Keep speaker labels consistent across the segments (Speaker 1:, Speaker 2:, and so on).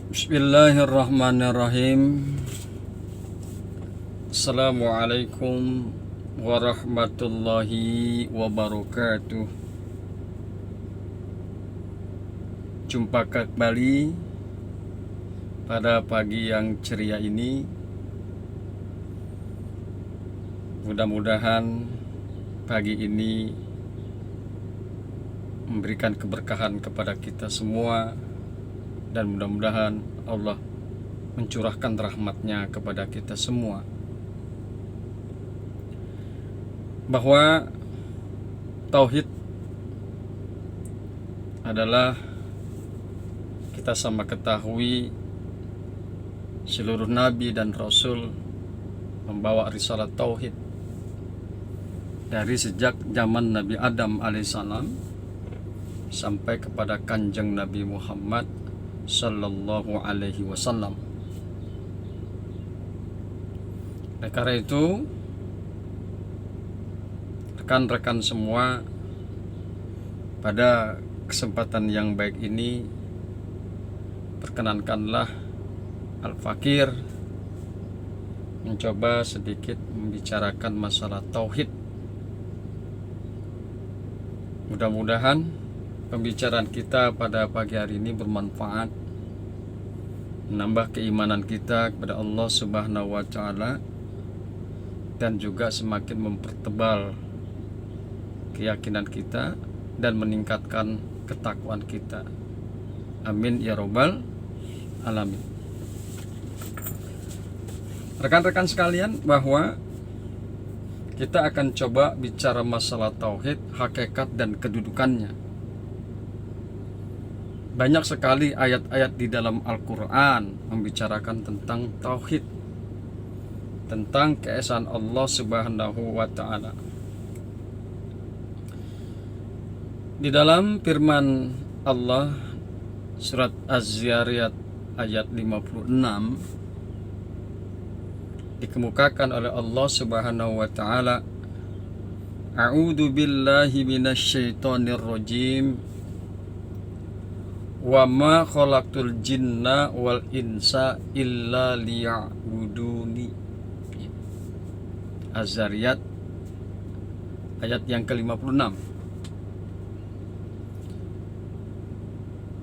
Speaker 1: Bismillahirrahmanirrahim. Assalamualaikum warahmatullahi wabarakatuh. Jumpa kembali pada pagi yang ceria ini. Mudah-mudahan pagi ini memberikan keberkahan kepada kita semua, dan mudah-mudahan Allah mencurahkan rahmatnya kepada kita semua. Bahwa tauhid adalah, kita sama ketahui, seluruh nabi dan rasul membawa risalah tauhid dari sejak zaman Nabi Adam alaihissalam sampai kepada kanjeng Nabi Muhammad sallallahu alaihi wasallam. Oleh karena itu, rekan-rekan semua, pada kesempatan yang baik ini perkenankanlah Al-Fakir mencoba sedikit membicarakan masalah tauhid. Mudah-mudahan pembicaraan kita pada pagi hari ini bermanfaat, menambah keimanan kita kepada Allah Subhanahu wa Ta'ala, dan juga semakin mempertebal keyakinan kita dan meningkatkan ketakwaan kita. Amin ya robbal alamin. Rekan-rekan sekalian, bahwa kita akan coba bicara masalah tauhid, hakikat dan kedudukannya. Banyak sekali ayat-ayat di dalam Al-Quran membicarakan tentang tauhid, tentang keesaan Allah Subhanahu wa Ta'ala. Di dalam firman Allah surat Az-Zariyat ayat 56 dikemukakan oleh Allah Subhanahu wa Ta'ala, A'udzu billahi minasyaitonir rajim, wa ma khalaqtul jinna wal insa illa liya'buduni. Az-Zariyat ayat yang ke-56.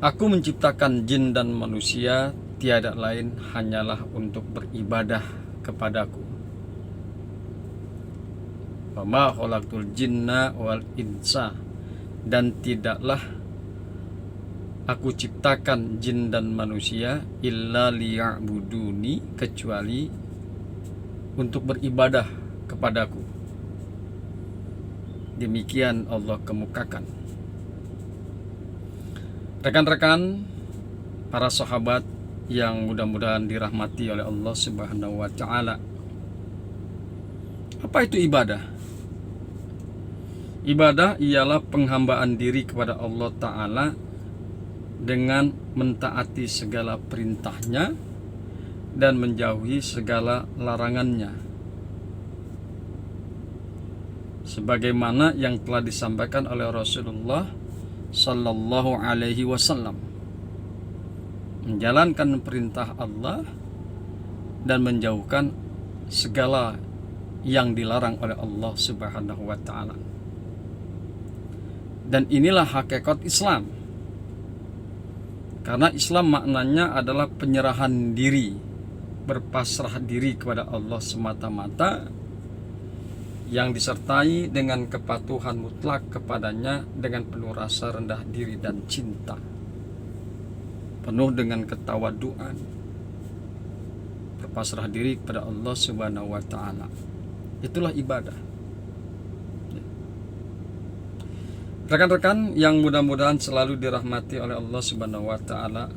Speaker 1: Aku menciptakan jin dan manusia tiada lain hanyalah untuk beribadah kepadaku. Wa ma khalaqtul jinna wal insa, dan tidaklah aku ciptakan jin dan manusia illa liya'buduni, kecuali untuk beribadah kepadaku. Demikian Allah kemukakan. Rekan-rekan, para sahabat yang mudah-mudahan dirahmati oleh Allah Subhanahu wa Ta'ala, apa itu ibadah? Ibadah ialah penghambaan diri kepada Allah Ta'ala dengan mentaati segala perintahnya dan menjauhi segala larangannya, sebagaimana yang telah disampaikan oleh Rasulullah sallallahu alaihi wasallam. Menjalankan perintah Allah dan menjauhkan segala yang dilarang oleh Allah Subhanahu wa Ta'ala. Dan inilah hakikat Islam. Karena Islam maknanya adalah penyerahan diri, berpasrah diri kepada Allah semata-mata, yang disertai dengan kepatuhan mutlak kepadanya dengan penuh rasa rendah diri dan cinta, penuh dengan ketawaduan, berpasrah diri kepada Allah Subhanahu wa Ta'ala. Itulah ibadah. Rekan-rekan yang mudah-mudahan selalu dirahmati oleh Allah Subhanahu wa Ta'ala,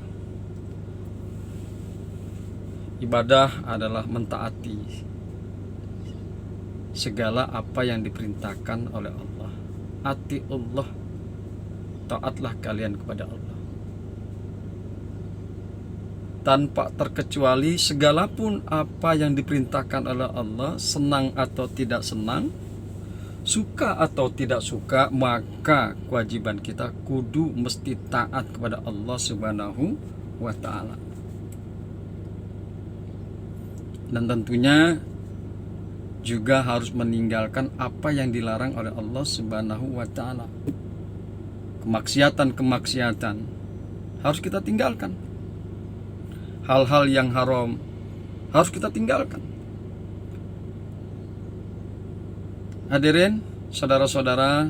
Speaker 1: ibadah adalah mentaati segala apa yang diperintahkan oleh Allah. Ati Allah, taatlah kalian kepada Allah. Tanpa terkecuali, segala pun apa yang diperintahkan oleh Allah, senang atau tidak senang, suka atau tidak suka, maka kewajiban kita kudu mesti taat kepada Allah Subhanahu wa Ta'ala. Dan tentunya juga harus meninggalkan apa yang dilarang oleh Allah Subhanahu wa taala. Kemaksiatan-kemaksiatan harus kita tinggalkan. Hal-hal yang haram harus kita tinggalkan. Hadirin, saudara-saudara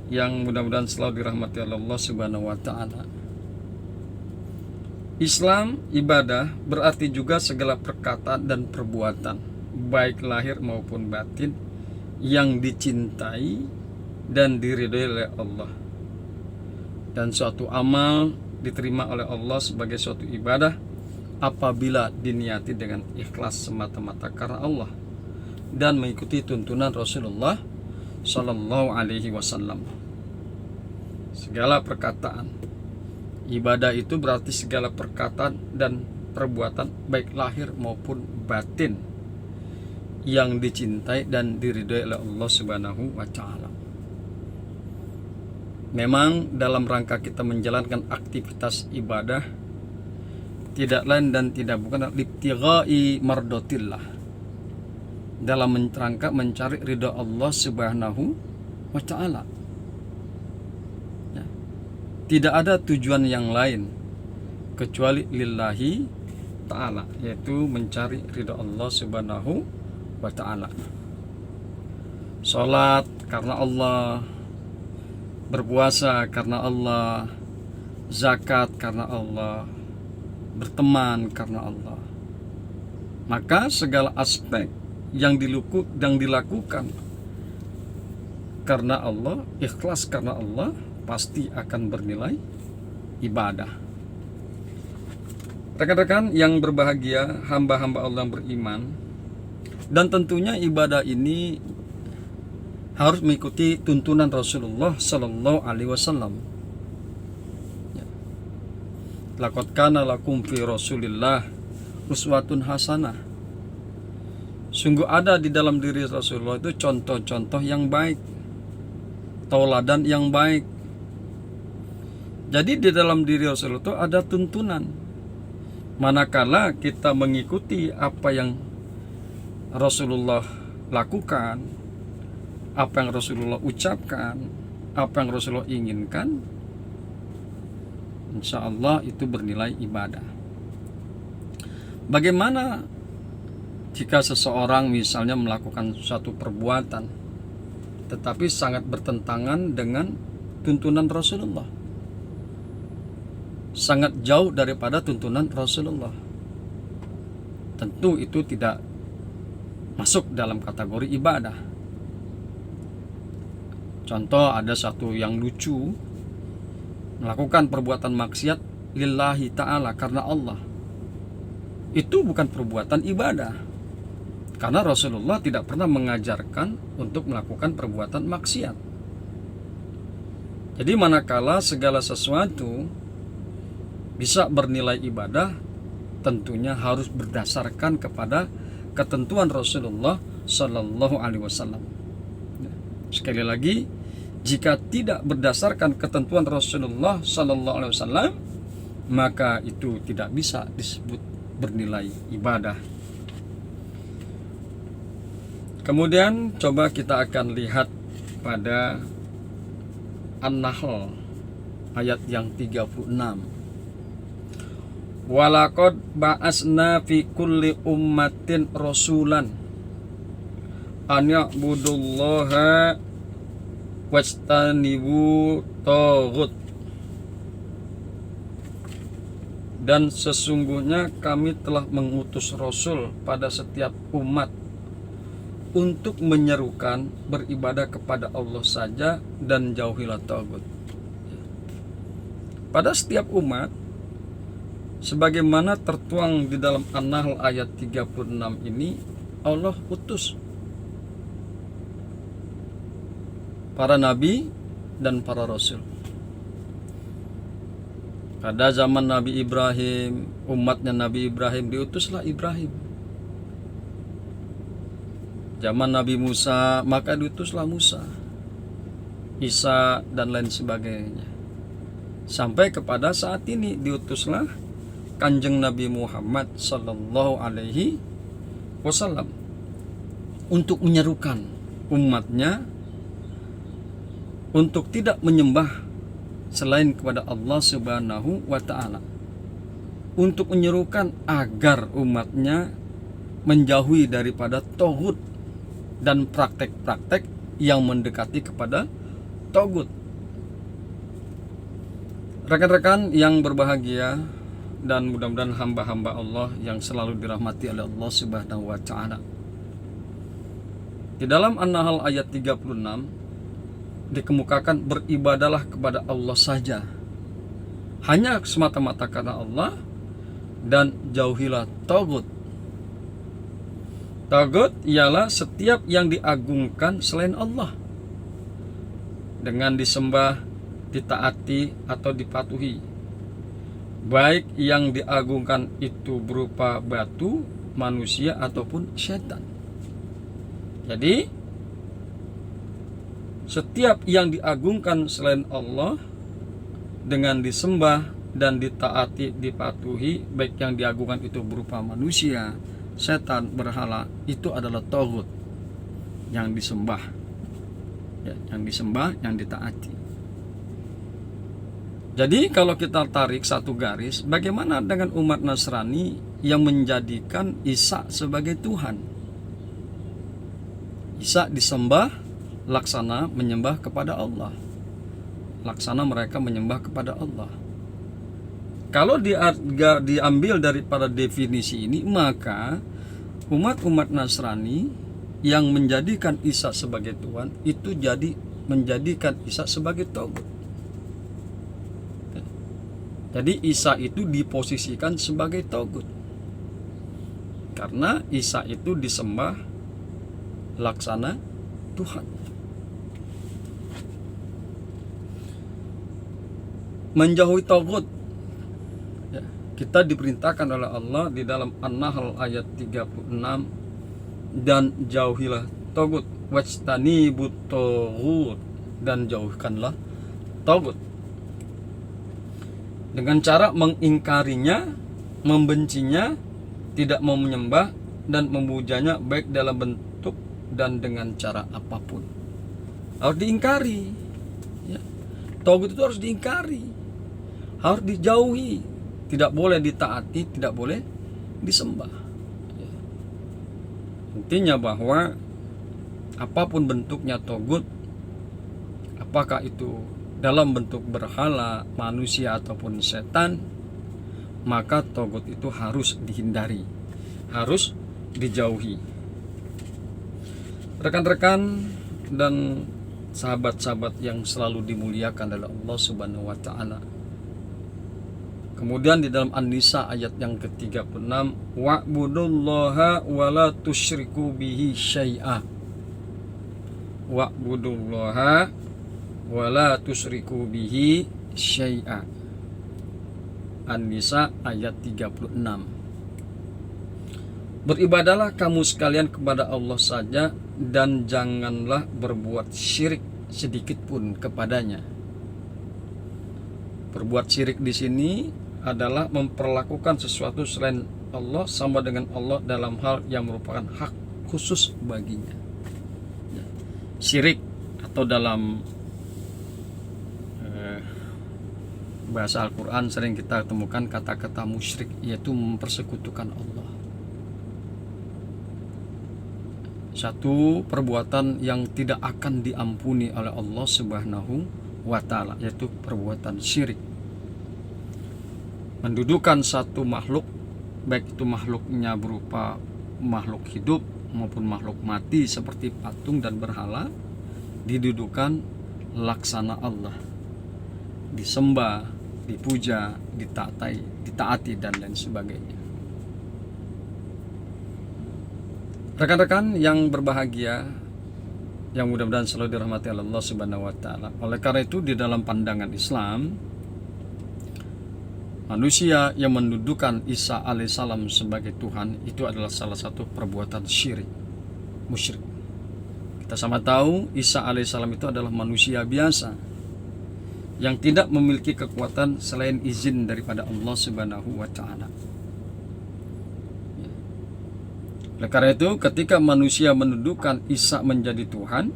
Speaker 1: yang mudah-mudahan selalu dirahmati oleh Allah Subhanahu wa taala. Islam ibadah berarti juga segala perkataan dan perbuatan, baik lahir maupun batin, yang dicintai dan diridhoi oleh Allah. Dan suatu amal diterima oleh Allah sebagai suatu ibadah apabila diniati dengan ikhlas semata-mata karena Allah dan mengikuti tuntunan Rasulullah Sallallahu Alaihi Wasallam. Segala perkataan ibadah itu berarti segala perkataan dan perbuatan baik lahir maupun batin yang dicintai dan diridhoi oleh Allah Subhanahu wa taala. Memang dalam rangka kita menjalankan aktivitas ibadah tidak lain dan tidak bukan libtighai mardotillah, dalam rangka mencari ridha Allah Subhanahu wa taala. Tidak ada tujuan yang lain kecuali lillahi ta'ala, yaitu mencari ridha Allah Subhanahu wa ta'ala. Salat karena Allah, berpuasa karena Allah, zakat karena Allah, berteman karena Allah. Maka segala aspek yang dilakukan karena Allah, ikhlas karena Allah, pasti akan bernilai ibadah. Rekan-rekan yang berbahagia, hamba-hamba Allah yang beriman, dan tentunya ibadah ini harus mengikuti tuntunan Rasulullah Sallallahu Alaihi Wasallam. Laqad kana lakum fi Rasulillah uswatun hasanah. Sungguh ada di dalam diri Rasulullah itu contoh-contoh yang baik, tauladan yang baik. Jadi di dalam diri Rasulullah itu ada tuntunan. Manakala kita mengikuti apa yang Rasulullah lakukan, apa yang Rasulullah ucapkan, apa yang Rasulullah inginkan, insya Allah itu bernilai ibadah. Bagaimana jika seseorang misalnya melakukan suatu perbuatan tetapi sangat bertentangan dengan tuntunan Rasulullah, sangat jauh daripada tuntunan Rasulullah, tentu itu tidak masuk dalam kategori ibadah. Contoh, ada satu yang lucu, melakukan perbuatan maksiat lillahi ta'ala karena Allah. Itu bukan perbuatan ibadah, karena Rasulullah tidak pernah mengajarkan untuk melakukan perbuatan maksiat. Jadi manakala segala sesuatu bisa bernilai ibadah, tentunya harus berdasarkan kepada ketentuan Rasulullah Sallallahu Alaihi Wasallam. Sekali lagi, jika tidak berdasarkan ketentuan Rasulullah Sallallahu Alaihi Wasallam, maka itu tidak bisa disebut bernilai ibadah. Kemudian coba kita akan lihat pada An-Nahl ayat yang 36. Walaqad ba'asna fi kulli ummatin rasulan an ya'budullaha wajtanibu taghut. Dan sesungguhnya kami telah mengutus Rasul pada setiap umat untuk menyerukan beribadah kepada Allah saja dan jauhilah taghut. Pada setiap umat, sebagaimana tertuang di dalam An-Nahl ayat 36 ini, Allah utus para nabi dan para rasul. Pada zaman Nabi Ibrahim, umatnya Nabi Ibrahim, diutuslah Ibrahim. Zaman Nabi Musa, maka diutuslah Musa, Isa, dan lain sebagainya. Sampai kepada saat ini diutuslah Kanjeng Nabi Muhammad Sallallahu Alaihi wasallam untuk menyerukan umatnya untuk tidak menyembah selain kepada Allah Subhanahu wa ta'ala, untuk menyerukan agar umatnya menjauhi daripada tauhid dan praktek-praktek yang mendekati kepada tauhid. Rekan-rekan yang berbahagia dan mudah-mudahan hamba-hamba Allah yang selalu dirahmati oleh Allah Subhanahu wa ta'ala. Di dalam An-Nahl ayat 36 dikemukakan beribadalah kepada Allah saja, hanya semata-mata karena Allah, dan jauhilah tagut. Tagut ialah setiap yang diagungkan selain Allah, dengan disembah, ditaati atau dipatuhi, baik yang diagungkan itu berupa batu, manusia ataupun setan. Jadi setiap yang diagungkan selain Allah dengan disembah dan ditaati, dipatuhi, baik yang diagungkan itu berupa manusia, setan, berhala, itu adalah taghut, yang disembah, ya, yang disembah, yang ditaati. Jadi kalau kita tarik satu garis, bagaimana dengan umat Nasrani yang menjadikan Isa sebagai Tuhan? Isa disembah, laksana menyembah kepada Allah, laksana mereka menyembah kepada Allah. Kalau diambil daripada definisi ini, maka umat-umat Nasrani yang menjadikan Isa sebagai Tuhan itu jadi menjadikan Isa sebagai tagut. Jadi Isa itu diposisikan sebagai tagut, karena Isa itu disembah laksana Tuhan. Menjauhi tagut, ya, kita diperintahkan oleh Allah di dalam An-Nahl ayat 36, dan jauhilah tagut, wajtanibut tagut, dan jauhkanlah tagut, dengan cara mengingkarinya, membencinya, tidak mau menyembah dan memujanya, baik dalam bentuk dan dengan cara apapun. Harus diingkari, ya. Tagut itu harus diingkari, harus dijauhi, tidak boleh ditaati, tidak boleh disembah, ya. Intinya bahwa apapun bentuknya tagut, apakah itu dalam bentuk berhala, manusia ataupun setan, maka tagut itu harus dihindari, harus dijauhi. Rekan-rekan dan sahabat-sahabat yang selalu dimuliakan oleh Allah Subhanahu wa ta'ala. Kemudian di dalam An-Nisa ayat yang ke-36, wa'budullaha wa la tusyriku bihi syai'a. Wa'budullaha wala tusyriku bihi syai'a. An-Nisa ayat 36. Beribadalah kamu sekalian kepada Allah saja, dan janganlah berbuat syirik sedikit pun kepadanya. Berbuat syirik di sini adalah memperlakukan sesuatu selain Allah sama dengan Allah dalam hal yang merupakan hak khusus baginya. Syirik atau dalam bahasa Al-Quran sering kita temukan kata-kata musyrik, yaitu mempersekutukan Allah. Satu perbuatan yang tidak akan diampuni oleh Allah Subhanahu wa ta'ala, yaitu perbuatan syirik. Mendudukan satu makhluk, baik itu makhluknya berupa makhluk hidup maupun makhluk mati seperti patung dan berhala, didudukan laksana Allah, disembah, dipuja, ditaati dan lain sebagainya. Rekan-rekan yang berbahagia, yang mudah-mudahan selalu dirahmati Allah Subhanahu wa ta'ala. Oleh karena itu di dalam pandangan Islam, manusia yang mendudukan Isa alaihissalam sebagai Tuhan itu adalah salah satu perbuatan syirik, musyrik. Kita sama tahu Isa alaihissalam itu adalah manusia biasa yang tidak memiliki kekuatan selain izin daripada Allah Subhanahu wa ta'ala. Oleh karena itu, ketika manusia mendudukan Isa menjadi Tuhan,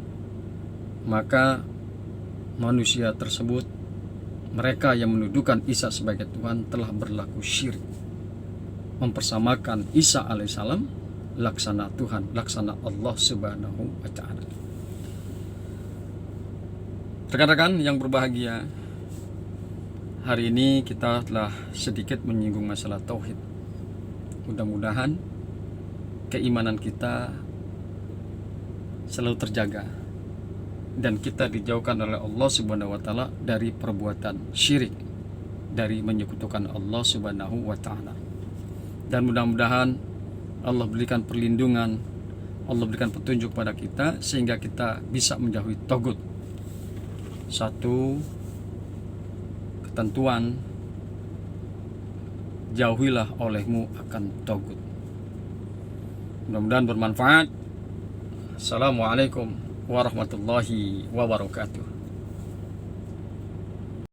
Speaker 1: maka manusia tersebut, mereka yang mendudukan Isa sebagai Tuhan, telah berlaku syirik, mempersamakan Isa alaihissalam laksana Tuhan, laksana Allah subhanahu wa ta'ala. Rekan-rekan yang berbahagia, hari ini kita telah sedikit menyinggung masalah tauhid. Mudah-mudahan keimanan kita selalu terjaga dan kita dijauhkan oleh Allah subhanahu wa ta'ala dari perbuatan syirik, dari menyekutukan Allah subhanahu wa ta'ala. Dan mudah-mudahan Allah berikan perlindungan, Allah berikan petunjuk pada kita sehingga kita bisa menjauhi togut. Satu ketentuan, jauhilah olehmu akan togut. Mudah-mudahan bermanfaat. Assalamualaikum warahmatullahi wabarakatuh.